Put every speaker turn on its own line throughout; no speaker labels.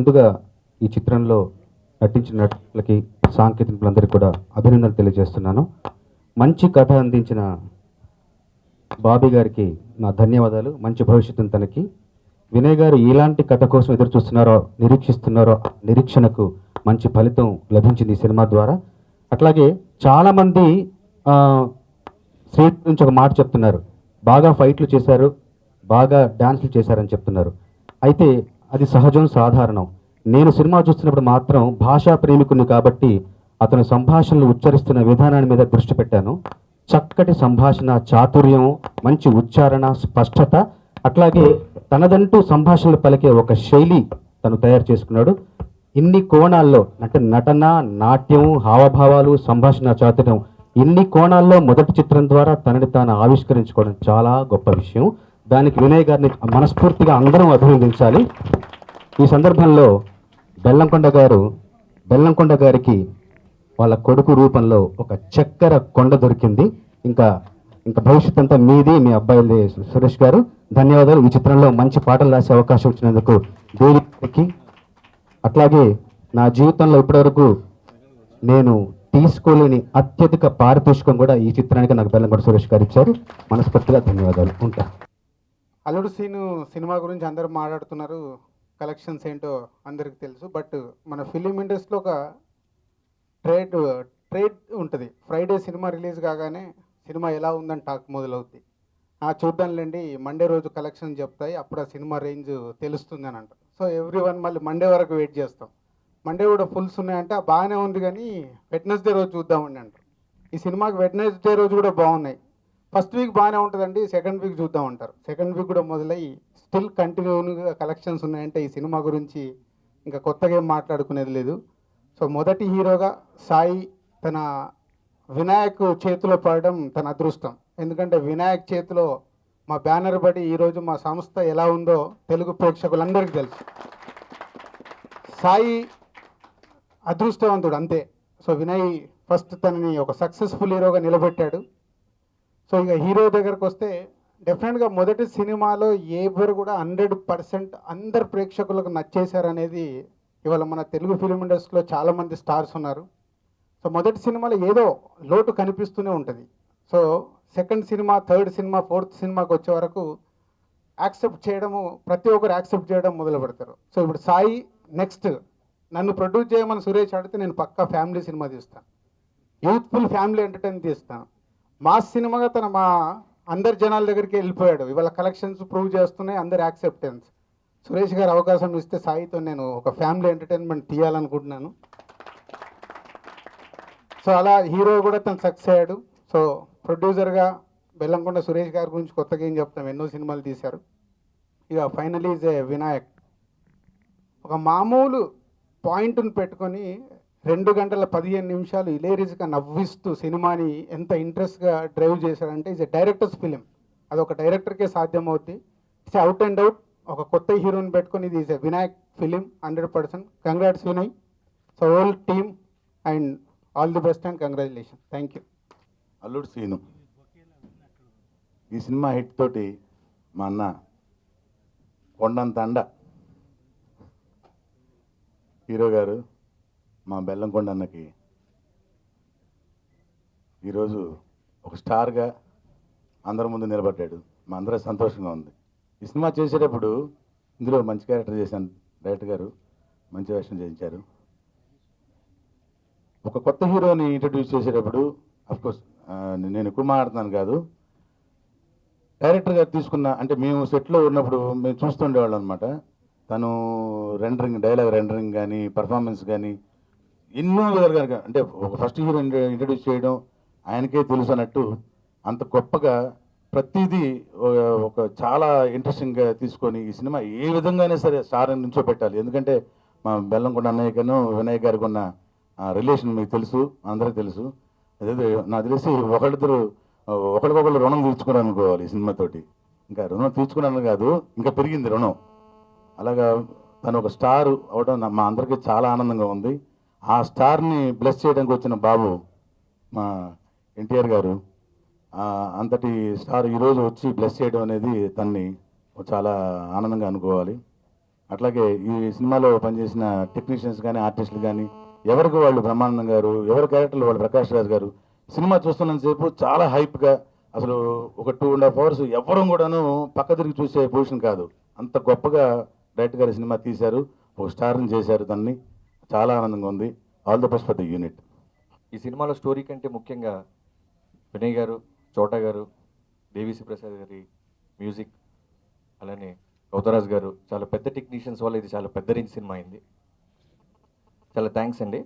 ముందుగా ఈ చిత్రంలో నటించిన నటులకి సాంకేతికులందరికీ కూడా అభినందనలు తెలియజేస్తున్నాను. మంచి కథ అందించిన బాబీ గారికి నా ధన్యవాదాలు. మంచి భవిష్యత్తు తనకి. వినయ్ గారు ఎలాంటి కథ కోసం ఎదురు చూస్తున్నారో నిరీక్షిస్తున్నారో నిరీక్షణకు మంచి ఫలితం లభించింది ఈ సినిమా ద్వారా. అట్లాగే చాలామంది స్ట్రీట్ నుంచి ఒక మాట చెప్తున్నారు, బాగా ఫైట్లు చేశారు, బాగా డ్యాన్సులు చేశారని చెప్తున్నారు. అయితే అది సహజం, సాధారణం. నేను సినిమా చూస్తున్నప్పుడు మాత్రం భాషా ప్రేమికుని కాబట్టి అతను సంభాషణలు ఉచ్చరిస్తున్న విధానాన్ని మీద దృష్టి పెట్టాను. చక్కటి సంభాషణ చాతుర్యం, మంచి ఉచ్చారణ, స్పష్టత, అట్లాగే తనదంటూ సంభాషణలు పలికే ఒక శైలి తను తయారు చేసుకున్నాడు. ఇన్ని కోణాల్లో అంటే నటన, నాట్యం, హావభావాలు, సంభాషణ చాతుర్యం, ఇన్ని కోణాల్లో మొదటి చిత్రం ద్వారా తనని తాను ఆవిష్కరించుకోవడం చాలా గొప్ప విషయం. దానికి వినయ్ గారిని మనస్ఫూర్తిగా అందరం అభినందించాలి. ఈ సందర్భంలో బెల్లంకొండ గారికి వాళ్ళ కొడుకు రూపంలో ఒక చక్కెర కొండ దొరికింది. ఇంకా భవిష్యత్ అంతా మీది, మీ అబ్బాయిది. సురేష్ గారు ధన్యవాదాలు. ఈ చిత్రంలో మంచి పాటలు రాసే అవకాశం ఇచ్చినందుకు దేవికి. అట్లాగే నా జీవితంలో ఇప్పటివరకు నేను తీసుకోలేని అత్యధిక పారితోషికం కూడా ఈ చిత్రానికి నాకు బెల్లంకొండ సురేష్ గారు ఇచ్చారు. మనస్ఫూర్తిగా ధన్యవాదాలు. ఉంటా.
అల్లుడు సీను సినిమా గురించి అందరూ మాట్లాడుతున్నారు, కలెక్షన్స్ ఏంటో అందరికీ తెలుసు. బట్ మన ఫిలిం ఇండస్ట్రీలో ఒక ట్రేడ్ ఉంటుంది. ఫ్రైడే సినిమా రిలీజ్ కాగానే సినిమా ఎలా ఉందని టాక్ మొదలవుద్ది. చూద్దాంలేండి, మండే రోజు కలెక్షన్ చెప్తాయి, అప్పుడు ఆ సినిమా రేంజ్ తెలుస్తుంది అని అంటారు. సో ఎవ్రీ వన్ మళ్ళీ మండే వరకు వెయిట్ చేస్తాం. మండే కూడా ఫుల్స్ ఉన్నాయంటే బాగానే ఉంది కానీ వెడ్నెస్డే రోజు చూద్దామండి అంటారు. ఈ సినిమాకి వెడ్నెస్డే రోజు కూడా బాగున్నాయి. ఫస్ట్ వీక్ బాగానే ఉంటుందండి, సెకండ్ వీక్ చూద్దామంటారు. సెకండ్ వీక్ కూడా మొదలయ్యి స్టిల్ కంటిన్యూగా కలెక్షన్స్ ఉన్నాయంటే ఈ సినిమా గురించి ఇంకా కొత్తగా ఏం మాట్లాడుకునేది లేదు. సో మొదటి హీరోగా సాయి తన వినాయక్ చేతిలో పడడం తన అదృష్టం. ఎందుకంటే వినాయక్ చేతిలో మా బ్యానర్ పడి ఈరోజు మా సంస్థ ఎలా ఉందో తెలుగు ప్రేక్షకులందరికీ తెలుసు. సాయి అదృష్టవంతుడు అంతే. సో వినయ్ ఫస్ట్ తనని ఒక సక్సెస్ఫుల్ హీరోగా నిలబెట్టాడు. సో ఇక హీరో దగ్గరకు వస్తే డెఫినెట్గా మొదటి సినిమాలో ఎవరు కూడా 100% అందరు ప్రేక్షకులకు నచ్చేశారనేది ఇవాళ మన తెలుగు ఫిలిం ఇండస్ట్రీలో చాలామంది స్టార్స్ ఉన్నారు. సో మొదటి సినిమాలో ఏదో లోటు కనిపిస్తూనే ఉంటుంది. So second cinema, third cinema, fourth సినిమాకి వచ్చే వరకు యాక్సెప్ట్ చేయడము, ప్రతి ఒక్కరు యాక్సెప్ట్ చేయడం మొదలు పెడతారు. సో ఇప్పుడు సాయి నెక్స్ట్ నన్ను ప్రొడ్యూస్ చేయమని సురేష్ అడిగితే నేను పక్కా ఫ్యామిలీ సినిమా తీస్తాను, యూత్ఫుల్ ఫ్యామిలీ ఎంటర్టైన్ తీస్తాను. మాస్ సినిమాగా తన మా అందరి జనాల దగ్గరికి వెళ్ళిపోయాడు. ఇవాళ కలెక్షన్స్ ప్రూవ్ చేస్తున్నాయి, అందరి యాక్సెప్టెన్స్. సురేష్ గారు అవకాశం ఇస్తే సాయితో నేను ఒక ఫ్యామిలీ ఎంటర్టైన్మెంట్ తీయాలనుకుంటున్నాను. సో అలా హీరో కూడా తను సక్సెస్ అయ్యాడు. సో ప్రొడ్యూసర్గా బెల్లంకొండ సురేష్ గారి గురించి కొత్తగా ఏం చెప్తాం, ఎన్నో సినిమాలు తీశారు. ఇక ఫైనలీ ఈజ్ ఏ వినాయక్. ఒక మామూలు పాయింట్ని పెట్టుకొని 2 గంటల 15 నిమిషాలు ఇలేరీస్గా నవ్విస్తూ సినిమాని ఎంత ఇంట్రెస్ట్గా డ్రైవ్ చేశారంటే ఈజ్ ఎ డైరెక్టర్స్ ఫిలిం. అది ఒక డైరెక్టర్కే సాధ్యం అవుతుంది. ఇట్స్ అవుట్ అండ్ అవుట్ ఒక కొత్త హీరోని పెట్టుకొని ఇది is a Vinayak film 100%. Congrats Vinay. So whole team and all the best and congratulation. Thank you.
అల్లుడు సీను ఈ సినిమా హిట్ తోటి మా అన్న కొండంత అండ హీరో గారు మా బెల్లంకొండ అన్నకి ఈరోజు ఒక స్టార్గా అందరి ముందు నిలబడ్డాడు. మా అందరూ సంతోషంగా ఉంది. ఈ సినిమా చేసేటప్పుడు ఇందులో మంచి క్యారెక్టర్ చేశాను. డైరెక్టర్ గారు మంచి వేషం చేయించారు. ఒక కొత్త హీరోని ఇంట్రడ్యూస్ చేసేటప్పుడు అఫ్కోర్స్ నేను ఎక్కువ మాట్లాడుతున్నాను కాదు, డైరెక్టర్ గారు తీసుకున్న అంటే మేము సెట్లో ఉన్నప్పుడు మేము చూస్తుండేవాళ్ళం అనమాట. తను డైలాగ్ రెండరింగ్ కానీ పర్ఫార్మెన్స్ కానీ ఎన్నో విధాలుగా అంటే ఒక ఫస్ట్ హీరో ఇంట్రడ్యూస్ చేయడం ఆయనకే తెలుసు అన్నట్టు అంత గొప్పగా ప్రతిదీ ఒక చాలా ఇంట్రెస్టింగ్గా తీసుకొని ఈ సినిమా ఏ విధంగానే సరే స్టార్ నుంచో పెట్టాలి. ఎందుకంటే మా బెల్లంకొండ అన్నయ్యకను వినాయక్ గారికి ఉన్న రిలేషన్ మీకు తెలుసు, అందరికీ తెలుసు. అదే నాకు తెలిసి ఒకరికొకరు రుణం తీర్చుకుని అనుకోవాలి ఈ సినిమాతోటి. ఇంకా రుణం తీర్చుకున్నాను కాదు, ఇంకా పెరిగింది రుణం. అలాగా తను ఒక స్టార్ అవడం మా అందరికీ చాలా ఆనందంగా ఉంది. ఆ స్టార్ని బ్లెస్ చేయడానికి వచ్చిన బాబు మా ఎన్టీఆర్ గారు, అంతటి స్టార్ ఈరోజు వచ్చి బ్లెస్ చేయడం అనేది తన్ని చాలా ఆనందంగా అనుకోవాలి. అట్లాగే ఈ సినిమాలో పనిచేసిన టెక్నీషియన్స్ కానీ ఆర్టిస్టులు కానీ ఎవరికి వాళ్ళు బ్రహ్మానందం గారు, ఎవరి క్యారెక్టర్లు వాళ్ళు ప్రకాష్ రాజ్ గారు. సినిమా చూస్తున్నంతసేపు చాలా హైప్గా, అసలు ఒక 2.5 hours ఎవరూ కూడాను పక్క తిరిగి చూసే పొజిషన్ కాదు. అంత గొప్పగా డైరెక్టర్ గారి సినిమా తీశారు, ఒక స్టార్ని చేశారు. దాన్ని చాలా ఆనందంగా ఉంది. All the best for the unit.
ఈ సినిమాలో స్టోరీ కంటే ముఖ్యంగా వినయ్ గారు, చోటా గారు, దేవిశ్రీ ప్రసాద్ గారి మ్యూజిక్, అలానే గౌతరాజ్ గారు చాలా పెద్ద టెక్నీషియన్స్ వల్ల ఇది చాలా పెద్ద రేంజ్ సినిమా అయింది. చాలా థ్యాంక్స్ అండి.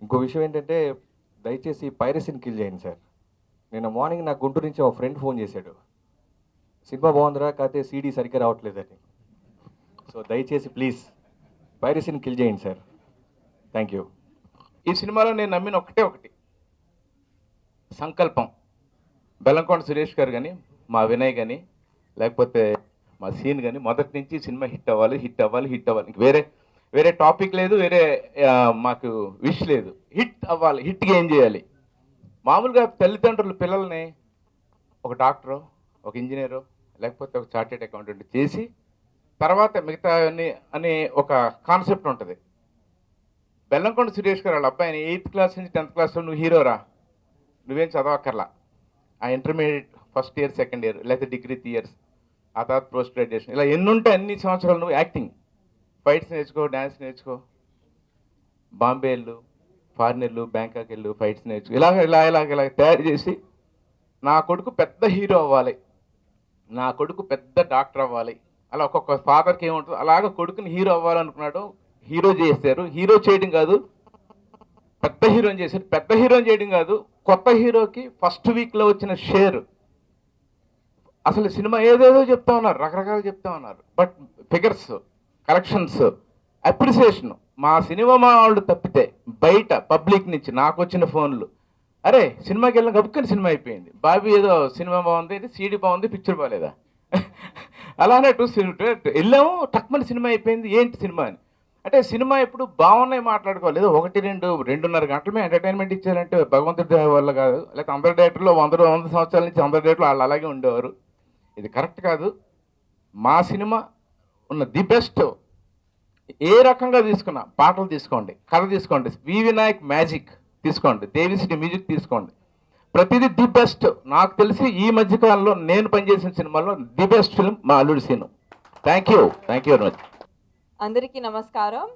ఇంకో విషయం ఏంటంటే, దయచేసి పైరసీని కిల్ చేయండి సార్. నిన్న మార్నింగ్ నాకు గుంటూరు నుంచి ఒక ఫ్రెండ్ ఫోన్ చేశాడు, సినిమా బాగుందిరా కాకపోతే సీడీ సరిగ్గా రావట్లేదని. సో దయచేసి ప్లీజ్ పైరసీని కిల్ చేయండి సార్. Thank you.
ఈ సినిమాలో నేను నమ్మిన ఒకటి సంకల్పం. బెల్లంకొండ సురేష్ గారు కానీ, మా వినయ్ కానీ, లేకపోతే మా సీన్ కానీ మొదటి నుంచి సినిమా హిట్ అవ్వాలి. ఇంక వేరే టాపిక్ లేదు, వేరే మాకు విష్ లేదు. హిట్ అవ్వాలి. హిట్గా ఏం చేయాలి? మామూలుగా తల్లిదండ్రులు పిల్లల్ని ఒక డాక్టరు, ఒక ఇంజనీరు, లేకపోతే ఒక చార్టెడ్ అకౌంటెంట్ చేసి తర్వాత మిగతా అనే ఒక కాన్సెప్ట్ ఉంటుంది. బెల్లంకొండ సురేష్ గారు వాళ్ళ అబ్బాయిని 8th క్లాస్ నుంచి 10th క్లాస్లో నువ్వు హీరోరా, నువ్వేం చదవక్కర్లా, ఆ intermediate first year, second year, లేకపోతే డిగ్రీ 3 years, ఆ తర్వాత పోస్ట్ గ్రాడ్యుయేషన్, ఇలా ఎన్నుంటే అన్ని సంవత్సరాలు నువ్వు యాక్టింగ్, ఫైట్స్ నేర్చుకో, డ్యాన్స్ నేర్చుకో, బాంబే వెళ్ళు, ఫారిన్ వెళ్ళు, బ్యాంకాక్ వెళ్ళు, ఫైట్స్ నేర్చుకో, ఇలా తయారు చేసి నా కొడుకు పెద్ద హీరో అవ్వాలి, నా కొడుకు పెద్ద డాక్టర్ అవ్వాలి. అలా ఒక్కొక్క ఫాదర్కి ఏముంటుందో అలాగ కొడుకుని హీరో అవ్వాలనుకున్నాడు. హీరో చేశారు. హీరో చేయడం కాదు, పెద్ద హీరోని చేశారు. పెద్ద హీరోని చేయడం కాదు, కొత్త హీరోకి ఫస్ట్ వీక్లో వచ్చిన షేర్, అసలు సినిమా ఏదేదో చెప్తా ఉన్నారు, రకరకాలు చెప్తా ఉన్నారు. బట్ ఫిగర్స్, కలెక్షన్స్, అప్రిసియేషన్, మా సినిమా వాళ్ళు తప్పితే బయట పబ్లిక్ నుంచి నాకు వచ్చిన ఫోన్లు, అరే సినిమాకి వెళ్ళిన కప్పుకొని సినిమా అయిపోయింది, బాబీ ఏదో సినిమా బాగుంది, సీడీ బాగుంది, పిక్చర్ బాగాలేదా, అలానే వెళ్ళాము టక్మని సినిమా అయిపోయింది, ఏంటి సినిమా అని. అంటే సినిమా ఎప్పుడు బాగున్నాయి మాట్లాడుకోవాలి, ఏదో 1-2-2.5 గంటలమే ఎంటర్టైన్మెంట్ ఇచ్చారంటే భగవంతుడి దయ వల్ల కాదు. లేకపోతే అందరి డైరెక్టర్లు 100 సంవత్సరాల నుంచి అందరి డైరెక్టర్లు వాళ్ళు అలాగే ఉండేవారు. ఇది కరెక్ట్ కాదు. మా సినిమా ఉన్న ది బెస్ట్. ఏ రకంగా తీసుకున్నా, పాటలు తీసుకోండి, కథ తీసుకోండి, వి వినాయక్ మ్యాజిక్ తీసుకోండి, దేవిశ్రీ మ్యూజిక్ తీసుకోండి, ప్రతిదీ ది బెస్ట్. నాకు తెలిసి ఈ మధ్యకాలంలో నేను పనిచేసిన సినిమాలో ది బెస్ట్ ఫిల్మ్ మా అల్లుడి Seenu. Thank you very much.
అందరికీ నమస్కారం.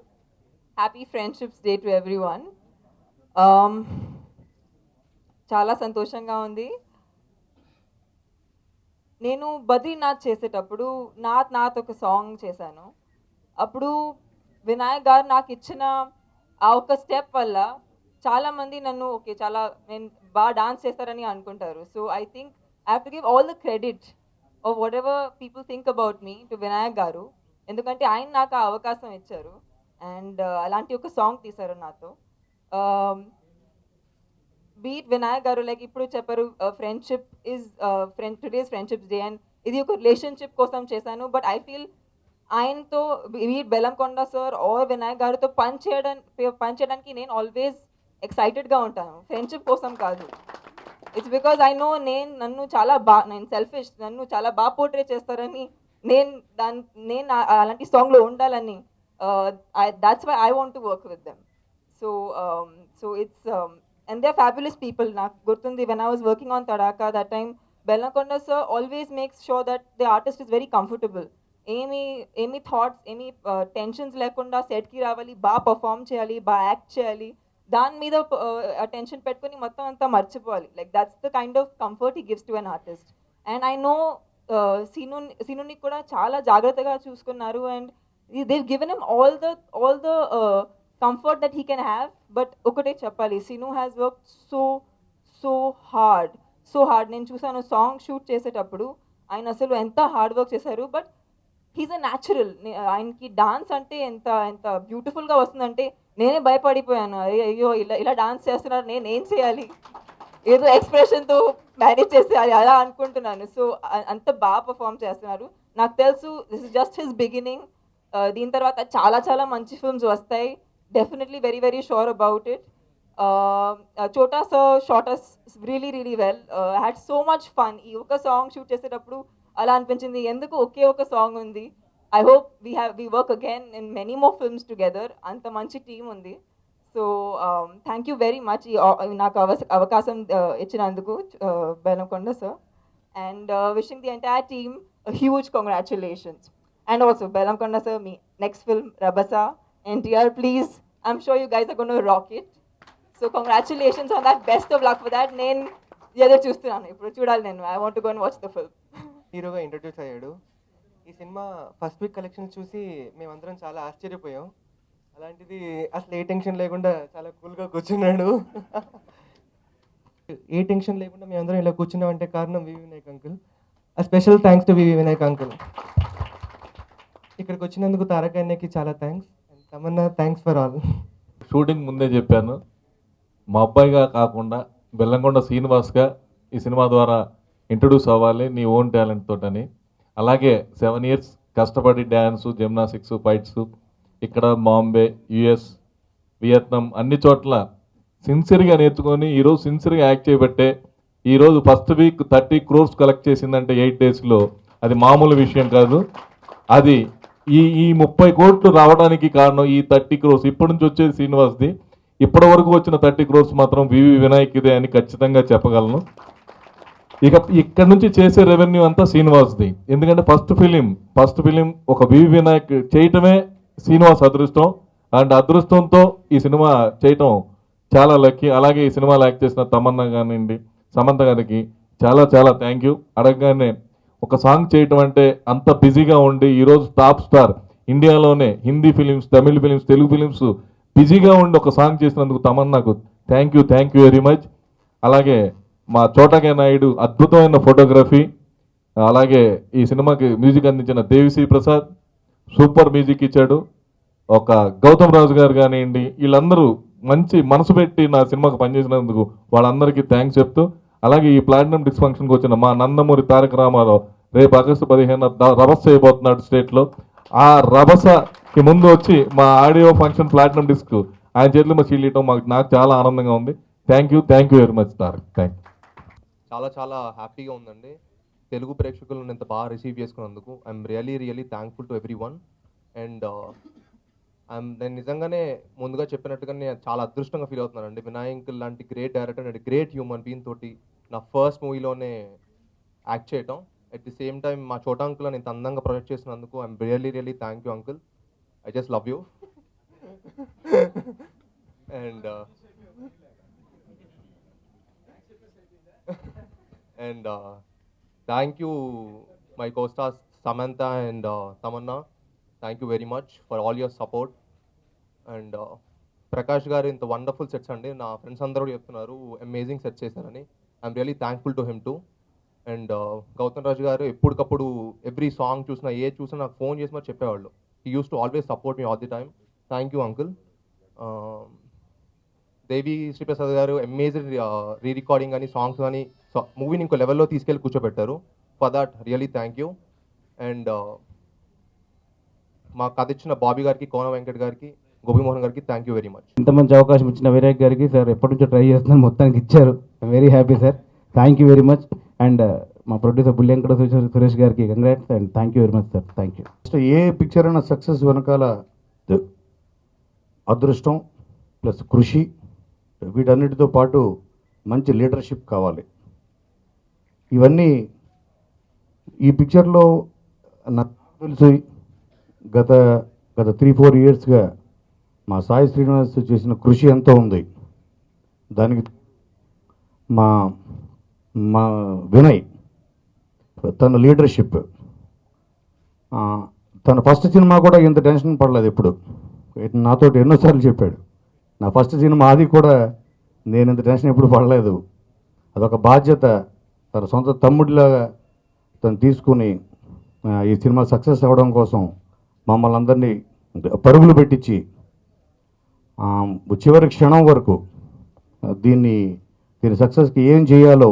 Happy friendships day to everyone. చాలా సంతోషంగా ఉంది. నేను బద్రీనాథ్ చేసేటప్పుడు నాత్ ఒక సాంగ్ చేశాను. అప్పుడు వినాయక్ గారు నాకు ఇచ్చిన ఆ ఒక స్టెప్ వల్ల చాలామంది నన్ను నేను బాగా డాన్స్ చేస్తారని అనుకుంటారు. So I think I have to give all the credit of what ever people think about me to Vinayak గారు. ఎందుకంటే ఆయన నాకు ఆ అవకాశం ఇచ్చారు అండ్ అలాంటి ఒక సాంగ్ తీశారు నాతో. బీట్ వినాయక్ గారు లైక్ ఇప్పుడు చెప్పారు friendship is today's friendships day and ఇది ఒక రిలేషన్షిప్ కోసం చేశాను. బట్ ఐ ఫీల్ ఆయనతో బీట్ బెల్లంకొండ సార్ ఆర్ వినాయక్ గారితో పనిచేయడానికి నేను ఆల్వేస్ ఎక్సైటెడ్గా ఉంటాను, ఫ్రెండ్షిప్ కోసం కాదు. ఇట్స్ బికాజ్ ఐ నో నేను సెల్ఫిష్, నన్ను చాలా బాగా పోర్ట్రే చేస్తారని, నేను అలాంటి సాంగ్లో ఉండాలని, that's why I want to work with them. So it's and they're fabulous people. నాకు గుర్తుంది when I was working on Tadaka that time, Bellakonda sir always makes sure that the artist is very comfortable. ఏమి thoughts, ఏమి tensions లేకుండా సెట్కి రావాలి, బాగా perform చేయాలి, బాగా యాక్ట్ చేయాలి, దాని మీద టెన్షన్ పెట్టుకుని మొత్తం అంతా మర్చిపోవాలి. Like that's the kind of comfort he gives to an artist. And I know సీనుని కూడా చాలా జాగ్రత్తగా చూసుకున్నారు and they've given him all the comfort that he can have. But ఒకటే చెప్పాలి, Seenu has work so hard. నేను చూసాను సాంగ్ షూట్ చేసేటప్పుడు ఆయన అసలు ఎంత హార్డ్ వర్క్ చేశారు. But he's a natural. ఆయనకి డాన్స్ అంటే ఎంత బ్యూటిఫుల్గా వస్తుందంటే నేనే భయపడిపోయాను, అయ్యో ఇలా డాన్స్ చేస్తున్నారు, నేనేం చేయాలి, ఏదో ఎక్స్ప్రెషన్తో మేనేజ్ చేసేయాలి అలా అనుకుంటున్నాను. సో అంత బాగా పర్ఫామ్ చేస్తున్నారు. నాకు తెలుసు this is just his beginning. దీని తర్వాత చాలా మంచి ఫిల్మ్స్ వస్తాయి. Definitely very sure about it. Chota sir shot us really well. I had so much fun. ఈ ఒక సాంగ్ షూట్ చేసేటప్పుడు అలా అనిపించింది, ఎందుకు ఒకే ఒక సాంగ్ ఉంది, I hope we work again in many more films together. Anta manchi team undi. So thank you very much నాకు అవకాశం ఇచ్చినందుకు Bellamkonda sir, and wishing the entire team a huge congratulations. And also Bellamkonda sir, me next film Rabasa, NTR, please, I'm sure you guys are going to rock it. So congratulations on that, best of luck for that. నేను ఎదురు చూస్తున్నాను, ఇప్పుడు చూడాలి నేను. I want to go and watch the film.
హీరోగా introduce అయ్యాడు. ఈ cinema first week collection చూసి మేమందరం చాలా ఆశ్చర్యపోయాం. అలాంటిది అసలు ఏ టెన్షన్ లేకుండా చాలా కూల్గా కూర్చున్నాడు. ఏ టెన్షన్ లేకుండా మేమందరం ఇలా కూర్చున్నాం అంటే కారణం వివి వినాయక్ అంకుల్. ఆ special thanks to VV Vinayak uncle. ఇక్కడికి వచ్చినందుకు తారక అన్నకి చాలా thanks, and Tamannaah thanks for all.
Shooting ముందే చెప్పాను, మా అబ్బాయిగా కాకుండా బెల్లంకొండ శ్రీనివాస్గా ఈ సినిమా ద్వారా ఇంట్రడ్యూస్ అవ్వాలి నీ ఓన్ టాలెంట్ తోటని. అలాగే 7 years కష్టపడి డ్యాన్సు, జిమ్నాస్టిక్స్, ఫైట్స్ ఇక్కడ బాంబే, యుఎస్, వియత్నాం అన్ని చోట్ల సిన్సియర్గా నేర్చుకొని ఈరోజు సిన్సియర్గా యాక్ట్ చేయబట్టే ఈరోజు ఫస్ట్ వీక్ 30 crores కలెక్ట్ చేసిందంటే 8 daysలో అది మామూలు విషయం కాదు. అది ఈ 30 కోట్లు రావడానికి కారణం ఈ 30 crores. ఇప్పటి నుంచి వచ్చేది శ్రీనివాస్ది, ఇప్పటి వరకు వచ్చిన 30 crores మాత్రం వివి వినాయక్దే అని ఖచ్చితంగా చెప్పగలను. ఇక ఇక్కడ నుంచి చేసే రెవెన్యూ అంతా శ్రీనివాస్ది. ఎందుకంటే ఫస్ట్ ఫిలిం ఒక వివి వినాయక్ చేయటమే శ్రీనివాస్ అదృష్టం. అండ్ అదృష్టంతో ఈ సినిమా చేయటం చాలా లక్కీ. అలాగే ఈ సినిమాలో యాక్ట్ చేసిన తమన్నా కానివ్వండి, సమంత గారికి చాలా చాలా థ్యాంక్ యూ. అడగగానే ఒక సాంగ్ చేయటం అంటే అంత బిజీగా ఉండి ఈరోజు టాప్ స్టార్ ఇండియాలోనే హిందీ ఫిలిమ్స్, తమిళ ఫిలిమ్స్, తెలుగు ఫిలిమ్స్ బిజీగా ఉండి ఒక సాంగ్ చేసినందుకు తమన్నాకు థ్యాంక్ యూ వెరీ మచ్. అలాగే మా చోటకే నాయుడు అద్భుతమైన ఫోటోగ్రఫీ, అలాగే ఈ సినిమాకి మ్యూజిక్ అందించిన దేవిశ్రీ ప్రసాద్ సూపర్ మ్యూజిక్ ఇచ్చాడు. ఒక గౌతమ్ రాజు గారు కానివ్వండి, వీళ్ళందరూ మంచి మనసు పెట్టి నా సినిమాకి పనిచేసినందుకు వాళ్ళందరికీ థ్యాంక్స్ చెప్తూ, అలాగే ఈ ప్లాటినం డిస్క్ ఫంక్షన్కి వచ్చిన మా నందమూరి తారక రామారావు రేపు August 15 రభస చేయబోతున్నాడు స్టేట్లో. ఆ రభసకి ముందు వచ్చి మా ఆడియో ఫంక్షన్ ప్లాటినం డిస్క్ ఆయన చేతిలో మా షీల్ ఇవ్వడం నాకు చాలా ఆనందంగా ఉంది. Thank you very much Tarak. Thank
చాలా చాలా హ్యాపీగా ఉందండి. తెలుగు ప్రేక్షకులను ఇంత బాగా రిసీవ్ చేసుకున్నందుకు I'm really thankful to every one. And నేను నిజంగానే ముందుగా చెప్పినట్టుగా నేను చాలా అదృష్టంగా ఫీల్ అవుతున్నానండి. వినాయక్ లాంటి great director and great human being తోటి నా ఫస్ట్ మూవీలోనే యాక్ట్ చేయటం, అట్ ది సేమ్ టైం మా చోటా అంకుల్ ఇంత అందంగా ప్రొజెక్ట్ చేసినందుకు I'm really thank you uncle. I just love you. And thank you my co-stars Samantha and Tamanna. Thank you very much for all your support. And Prakash garu inta wonderful sets andi, na friends andaru cheptunnaru amazing sets chesarani. I'm really thankful to him too. And Gautam Raj garu eppudukappudu every song chusina ఏ చూసినా నాకు phone చేసి మరి చెప్పేవాళ్ళు. He used to always support me all the time. Thank you uncle. దేవి శ్రీప్రసాద్ గారు amazing రీ-రికార్డింగ్ కానీ songs కానీ మూవీని ఇంకో లెవెల్లో తీసుకెళ్ళి కూర్చోబెట్టారు. For that really thank you. And మా కథ ఇచ్చిన బాబీ గారికి, కోన వెంకట్ గారికి, గోపిమోహన్ గారికి థ్యాంక్ యూ వెరీ మచ్.
ఇంత మంచి అవకాశం ఇచ్చిన వినాయక్ గారికి సార్ ఎప్పటి నుంచో ట్రై చేస్తున్నాను, మొత్తానికి ఇచ్చారు. Very happy sir, thank you very much. And మా ప్రొడ్యూసర్ బుల్లింకడ సురేష్ గారికి congrats and thank you very much sir. Thank you.
A picture అయినా సక్సెస్ వెనకాల అదృష్టం ప్లస్ కృషి, వీటన్నిటితో పాటు మంచి లీడర్షిప్ కావాలి. ఇవన్నీ ఈ పిక్చర్లో నాకు తెలిసి గత 3-4 yearsగా మా సాయి శ్రీనివాస్ చేసిన కృషి ఎంతో ఉంది. దానికి మా మా వినయ్ తన లీడర్షిప్, తన ఫస్ట్ సినిమా కూడా ఇంత టెన్షన్ పడలేదు ఎప్పుడు. నాతో ఎన్నోసార్లు చెప్పాడు, నా ఫస్ట్ సినిమా అది కూడా నేను ఇంత టెన్షన్ ఎప్పుడు పడలేదు. అదొక బాధ్యత తన సొంత తమ్ముడిలాగా తను తీసుకుని ఈ సినిమా సక్సెస్ అవ్వడం కోసం మమ్మల్ని అందరినీ పరుగులు పెట్టించి చివరి క్షణం వరకు దీని సక్సెస్కి ఏం చేయాలో,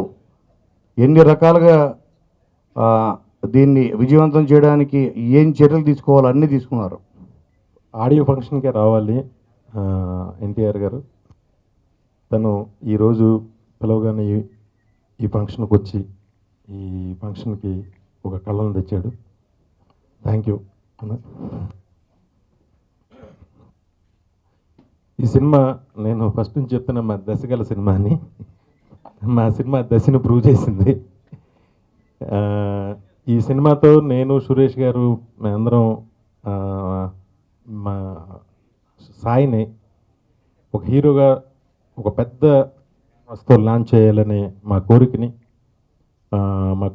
ఎన్ని రకాలుగా దీన్ని విజయవంతం చేయడానికి ఏం చర్యలు తీసుకోవాలో అన్నీ తీసుకున్నారు.
ఆడియో ఫంక్షన్కే రావాలి ఎన్టీఆర్ గారు. తను ఈరోజు పిలవగానే ఈ ఫంక్షన్కి వచ్చి ఈ ఫంక్షన్కి ఒక కళను తెచ్చాడు. థ్యాంక్ యూ ఈ సినిమా నేను ఫస్ట్ నుంచి చెప్తున్నా మా దశగల సినిమా అని. మా సినిమా దశను ప్రూవ్ చేసింది. ఈ సినిమాతో నేను సురేష్ గారు మేమందరం మా సాయిని ఒక హీరోగా ఒక పెద్ద వస్తువు లాంచ్ చేయాలనే మా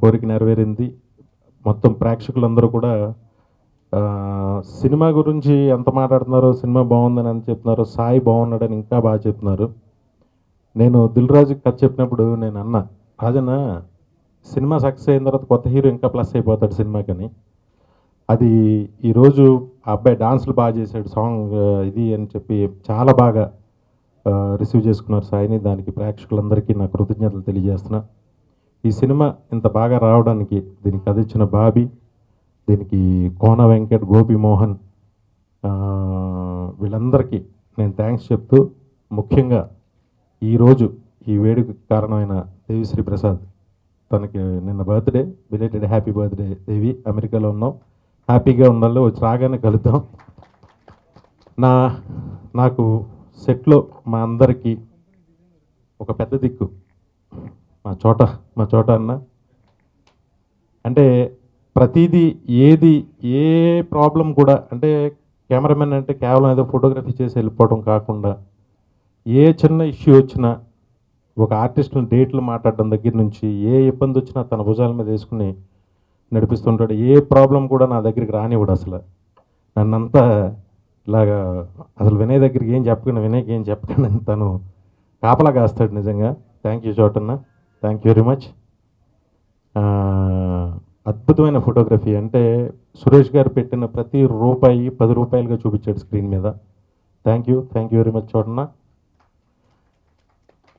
కోరిక నెరవేరింది. మొత్తం ప్రేక్షకులందరూ కూడా సినిమా గురించి ఎంత మాట్లాడుతున్నారో, సినిమా బాగుందని ఎంత చెప్తున్నారో, సాయి బాగున్నాడని ఇంకా బాగా చెప్తున్నారు. నేను దిల్ రాజుకి కథ చెప్పినప్పుడు నేను అన్నా, రాజన్న సినిమా సక్సెస్ అయిన తర్వాత కొత్త హీరో ఇంకా ప్లస్ అయిపోతాడు సినిమాకని. అది ఈరోజు ఆ అబ్బాయి డాన్సులు బాగా చేశాడు, సాంగ్ ఇది అని చెప్పి చాలా బాగా రిసీవ్ చేసుకున్నారు సాయిని. దానికి ప్రేక్షకులందరికీ నా కృతజ్ఞతలు తెలియజేస్తున్నా. ఈ సినిమా ఇంత బాగా రావడానికి దీనికి కథ ఇచ్చిన బాబీ, దీనికి కోన వెంకట్, గోపి మోహన్, వీళ్ళందరికీ నేను థ్యాంక్స్ చెప్తూ, ముఖ్యంగా ఈరోజు ఈ వేడుకకి కారణమైన దేవిశ్రీ ప్రసాద్, తనకి నిన్న బర్త్డే, బిలేటెడ్ హ్యాపీ బర్త్డే దేవి. అమెరికాలో ఉన్నాం, హ్యాపీగా ఉండాలి, వచ్చి రాగానే కలుద్దాం. నాకు సెట్లో మా అందరికీ ఒక పెద్ద దిక్కు మా చోట అన్న. అంటే ప్రతిదీ ఏ ప్రాబ్లం కూడా, అంటే కెమెరామెన్ అంటే కేవలం ఏదో ఫోటోగ్రఫీ చేసి వెళ్ళిపోవడం కాకుండా, ఏ చిన్న ఇష్యూ వచ్చినా ఒక ఆర్టిస్టులను డేట్లు మాట్లాడడం దగ్గర నుంచి ఏ ఇబ్బంది వచ్చినా తన భుజాల మీద వేసుకుని నడిపిస్తుంటాడు. ఏ ప్రాబ్లం కూడా నా దగ్గరికి రానివ్వడు అసలు. నన్నంతా ఇలాగా అసలు వినయ్ దగ్గరికి ఏం చెప్పకుండా, వినయ్కి ఏం చెప్పకుండా తను కాపలా కాస్తాడు. నిజంగా థ్యాంక్ యూ చోటన్న, థ్యాంక్ యూ వెరీ మచ్. అద్భుతమైన ఫోటోగ్రఫీ. అంటే సురేష్ గారు పెట్టిన ప్రతి రూపాయి 10 రూపాయలుగా చూపించాడు స్క్రీన్ మీద. థ్యాంక్ యూ వెరీ మచ్ చోటన్న.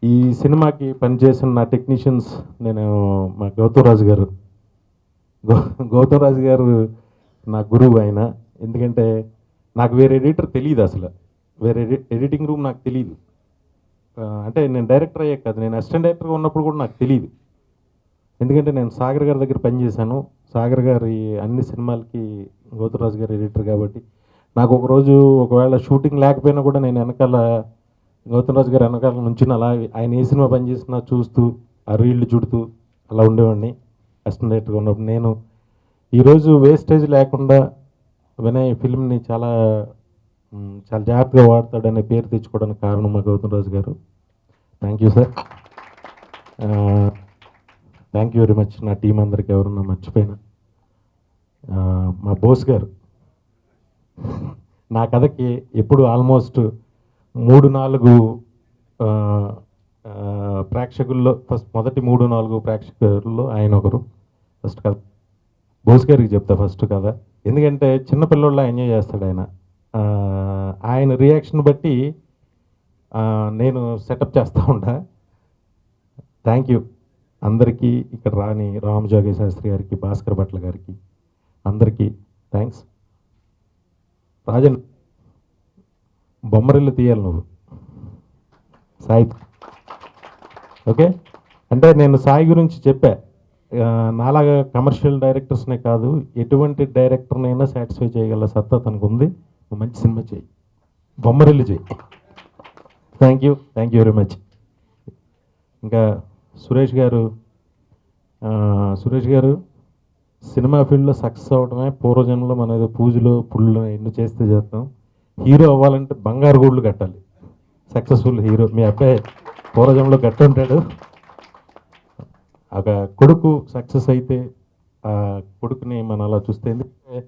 ఈ సినిమాకి పనిచేసిన నా టెక్నీషియన్స్, నేను మా గౌతమ్ రాజు గారు నా గురువు ఆయన. ఎందుకంటే నాకు వేరే ఎడిటర్ తెలియదు అసలు, వేరే ఎడిటింగ్ రూమ్ నాకు తెలియదు. అంటే నేను డైరెక్టర్ అయ్యాక కాదు, నేను అసిస్టెంట్ డైరెక్టర్గా ఉన్నప్పుడు కూడా నాకు తెలియదు. ఎందుకంటే నేను సాగర్ గారి దగ్గర పనిచేశాను. సాగర్ గారి అన్ని సినిమాలకి గౌతమ్ రాజు గారు ఎడిటర్ కాబట్టి నాకు ఒకరోజు ఒకవేళ షూటింగ్ లేకపోయినా కూడా నేను వెనకాల గౌతమ్ రాజు గారు వెనకాల నుంచి అలా ఆయన ఏ సినిమా పనిచేసినా చూస్తూ ఆ రీళ్లు చుడుతూ అలా ఉండేవాడిని అసిస్టెంట్ డైరెక్టర్గా ఉన్నప్పుడు. నేను ఈరోజు వేస్టేజ్ లేకుండా వినయ్ ఫిల్మ్ని చాలా జాగ్రత్తగా వాడతాడనే పేరు తెచ్చుకోవడానికి కారణం మా గౌతమ్ రాజు గారు. Thank you sir, thank you very much. నా టీం అందరికి ఎవరన్నా మర్చిపోయినా, మా బోస్ గారు నా కథకి ఎప్పుడు ఆల్మోస్ట్ 3-4 ప్రేక్షకుల్లో మొదటి 3-4 ప్రేక్షకుల్లో ఆయన ఒకరు. ఫస్ట్ కథ బోస్ గారికి చెప్తా ఫస్ట్ కథ. ఎందుకంటే చిన్నపిల్లల ఎంజాయ్ చేస్తాడు ఆయన. ఆయన రియాక్షన్ బట్టి నేను సెటప్ చేస్తూ ఉంటా. థ్యాంక్ యూ అందరికీ, ఇక్కడ రాని రామజోగి శాస్త్రి గారికి, భాస్కర్ భట్ల గారికి, అందరికీ థ్యాంక్స్. రాజన్ బొమ్మరిల్లు తీయాలి నువ్వు సాయి. ఓకే, అంటే నేను సాయి గురించి చెప్పా, నాలాగా కమర్షియల్ డైరెక్టర్స్నే కాదు, ఎటువంటి డైరెక్టర్నైనా సాటిస్ఫై చేయగల సత్తా తనకు ఉంది. మంచి సినిమా చేయి, బొమ్మరిల్లు చేయి. Thank you very much. ఇంకా సురేష్ గారు సినిమా ఫీల్డ్లో సక్సెస్ అవ్వడమే పూర్వజన్మలో మన ఏదో పూజలు పుళ్ళు ఎన్ని చేస్తే చేస్తాం. హీరో అవ్వాలంటే బంగారు గూళ్ళు కట్టాలి. సక్సెస్ఫుల్ హీరో మీ అబ్బాయి పూర్వజన్మలో కట్టుంటాడు. ఒక కొడుకు సక్సెస్ అయితే ఆ కొడుకుని మనం అలా చూస్తే, ఎందుకంటే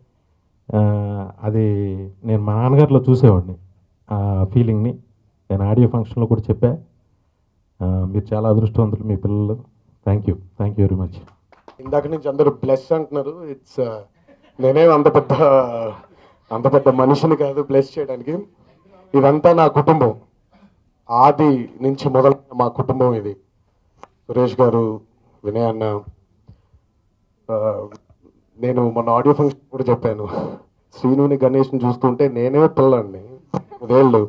అది నేను మా నాన్నగారిలో చూసేవాడిని ఆ ఫీలింగ్ని. నేను ఆడియో ఫంక్షన్లో కూడా చెప్పా, మీరు చాలా అదృష్టవంతులు మీ పిల్లలు. Thank you very much.
ఇందాక నుంచి అందరూ బ్లెస్ అంటున్నారు. నేనేం అంత పెద్ద మనిషిని కాదు బ్లెస్ చేయడానికి. ఇదంతా నా కుటుంబం, ఆది నుంచి మొదలైన మా కుటుంబం ఇది. సురేష్ గారు, వినయ్ అన్న, నేను మొన్న ఆడియో ఫంక్షన్ కూడా చెప్పాను, శ్రీనుని గణేష్ని చూస్తుంటే నేనే పిల్లండి. 10 ఏళ్ళు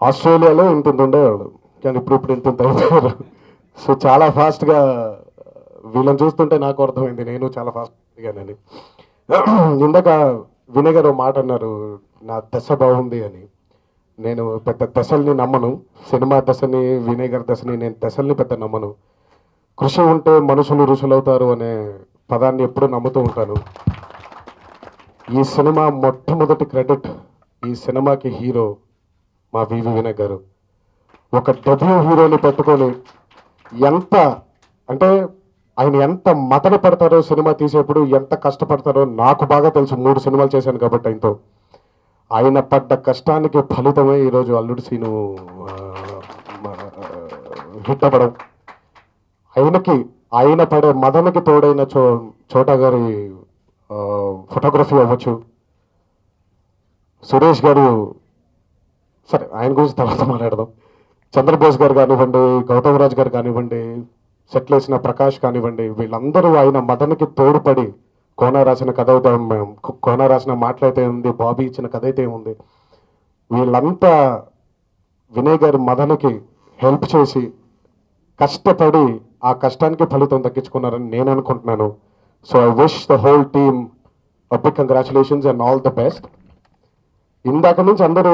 ఆస్ట్రేలియాలో ఇంత ఉండేవాళ్ళు, కానీ ఇప్పుడు ఇంత అయిపోయారు. సో చాలా ఫాస్ట్గా వీళ్ళని చూస్తుంటే నాకు అర్థమైంది నేను చాలా ఫాస్ట్గానని. ఇందాక వినయ్ గారు మాట అన్నారు, నా దశ బాగుంది అని. నేను పెద్ద దశల్ని నమ్మను, సినిమా దశని వినయ్ గారి దశని నేను దశల్ని పెద్ద నమ్మను. కృషి ఉంటే మనుషులు ఋషులవుతారు అనే పదాన్ని ఎప్పుడూ నమ్ముతూ ఉంటాను. ఈ సినిమా మొట్టమొదటి క్రెడిట్, ఈ సినిమాకి హీరో మా వివి వినయ్ గారు. ఒక డెబ్యూ హీరోని పెట్టుకొని ఎంత అంటే ఆయన ఎంత మతన పడతారో సినిమా తీసేప్పుడు, ఎంత కష్టపడతారో నాకు బాగా తెలుసు. 3 సినిమాలు చేశాను కాబట్టి ఆయనతో. ఆయన పడ్డ కష్టానికి ఫలితమే ఈరోజు అల్లుడు సీను హిట్ అవ్వడం. ఆయన పడే మదనకి తోడైన చోటా గారి ఫోటోగ్రఫీ అవ్వచ్చు, సురేష్ గారు, సరే ఆయన గురించి తర్వాత మాట్లాడదాం, చంద్రబోస్ గారు కానివ్వండి, గౌతమ్ రాజ్ గారు కానివ్వండి, సెట్లు వేసిన ప్రకాష్ కానివ్వండి, వీళ్ళందరూ ఆయన మదనకి తోడ్పడి కోన రాసిన కథ అయితే, కోన రాసిన మాటలైతే ఉంది, బాబీ ఇచ్చిన కథ అయితే ఉంది, వీళ్ళంతా వినయ్ గారి మదనకి హెల్ప్ చేసి కష్టపడి ఆ కష్టానికి ఫలితం దక్కించుకున్నారని నేను అనుకుంటున్నాను. So I wish the whole team big congratulations and all the best. ఇందాక నుంచి అందరూ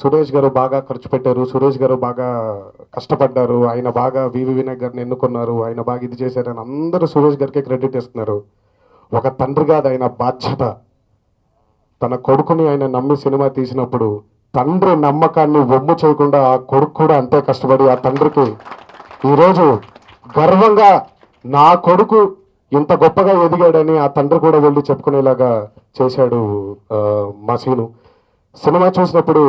సురేష్ గారు బాగా ఖర్చు పెట్టారు, సురేష్ గారు బాగా కష్టపడ్డారు, ఆయన బాగా వివి వినయ్ గారిని ఎన్నుకున్నారు, ఆయన బాగా ఇది చేశారని అందరూ సురేష్ గారికి క్రెడిట్ ఇస్తున్నారు. ఒక తండ్రిగా అది ఆయన బాధ్యత. తన కొడుకుని ఆయన నమ్మి సినిమా తీసినప్పుడు తండ్రి నమ్మకాన్ని వమ్ము చేయకుండా ఆ కొడుకు కూడా అంతే కష్టపడి ఆ తండ్రికి ఈరోజు గర్వంగా నా కొడుకు ఇంత గొప్పగా ఎదిగాడని ఆ తండ్రి కూడా వెళ్ళి చెప్పుకునేలాగా చేశాడు మా సీను. సినిమా చూసినప్పుడు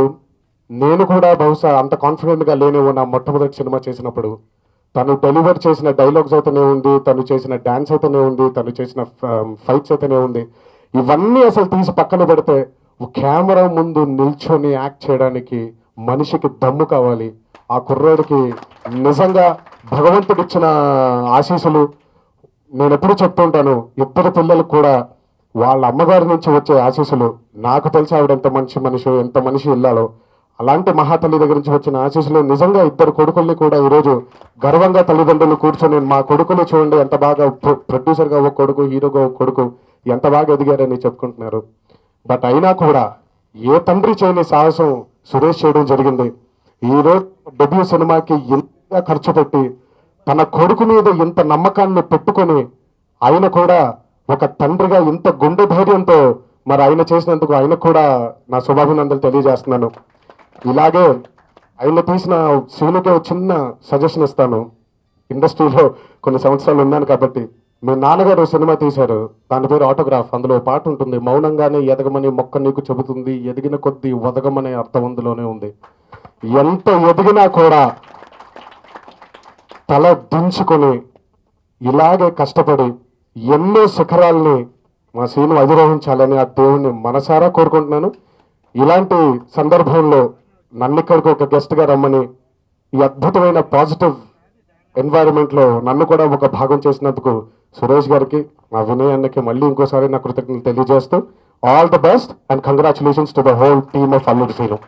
నేను కూడా బహుశా అంత కాన్ఫిడెంట్గా లేనేమో నా మొట్టమొదటి సినిమా చేసినప్పుడు. తను డెలివర్ చేసిన డైలాగ్స్ అయితేనే ఉంది, తను చేసిన డ్యాన్స్ అయితేనే ఉంది, తను చేసిన ఫైట్స్ అయితేనే ఉంది, ఇవన్నీ అసలు తీసి పక్కన పెడితే కెమెరా ముందు నిల్చొని యాక్ట్ చేయడానికి మనిషికి దమ్ము కావాలి. ఆ కుర్రాడికి నిజంగా భగవంతుడిచ్చిన ఆశీస్సులు. నేను ఎప్పుడు చెప్తుంటాను, ఇద్దరు పిల్లలకు కూడా వాళ్ళ అమ్మగారి నుంచి వచ్చే ఆశీస్సులు. నాకు తెలిసి ఆవిడ ఎంత మంచి మనిషి, ఎంత మనిషి ఇల్లాలో, అలాంటి మహాతల్లి దగ్గర నుంచి వచ్చిన ఆశీస్సులు నిజంగా ఇద్దరు కొడుకుల్ని కూడా ఈరోజు గర్వంగా తల్లిదండ్రులు కూర్చొని మా కొడుకుని చూడండి ఎంత బాగా ప్రొడ్యూసర్గా ఒక కొడుకు, హీరోగా ఒక కొడుకు ఎంత బాగా ఎదిగారని చెప్పుకుంటున్నారు. బట్ అయినా కూడా ఏ తండ్రి చేయని సాహసం సురేష్ చేయడం జరిగింది. ఈరోజు డెబ్యూ సినిమాకి ఎంత ఖర్చు పెట్టి తన కొడుకు మీద ఇంత నమ్మకాన్ని పెట్టుకొని ఆయన కూడా ఒక తండ్రిగా ఇంత గుండె ధైర్యంతో మరి ఆయన చేసినందుకు ఆయనకు కూడా నా శుభాభినందనలు తెలియజేస్తున్నాను. ఇలాగే ఆయన తీసిన సీనుకే చిన్న సజెషన్ ఇస్తాను. ఇండస్ట్రీలో కొన్ని సంవత్సరాలు ఉన్నాను కాబట్టి, మీ నాన్నగారు సినిమా తీశారు, దాని పేరు ఆటోగ్రాఫ్. అందులో పాట ఉంటుంది, మౌనంగానే ఎదగమని మొక్క నీకు చెబుతుంది, ఎదిగిన కొద్దీ వదగమనే అర్థం అందులోనే ఉంది. ఎంత ఎదిగినా కూడా తల దించుకొని ఇలాగే కష్టపడి ఎన్నో శిఖరాల్ని మా సీను అధిరోహించాలని ఆ దేవుణ్ణి మనసారా కోరుకుంటున్నాను. ఇలాంటి సందర్భంలో నన్ను ఇక్కడికి ఒక గెస్ట్గా రమ్మని ఈ అద్భుతమైన పాజిటివ్ ఎన్వైరన్మెంట్లో నన్ను కూడా ఒక భాగం చేసినందుకు సురేష్ గారికి, మా వినయ్ అన్నకి మళ్ళీ ఇంకోసారి నా కృతజ్ఞతలు తెలియజేస్తూ all the best and congratulations to the whole team of అల్లుడు సీను.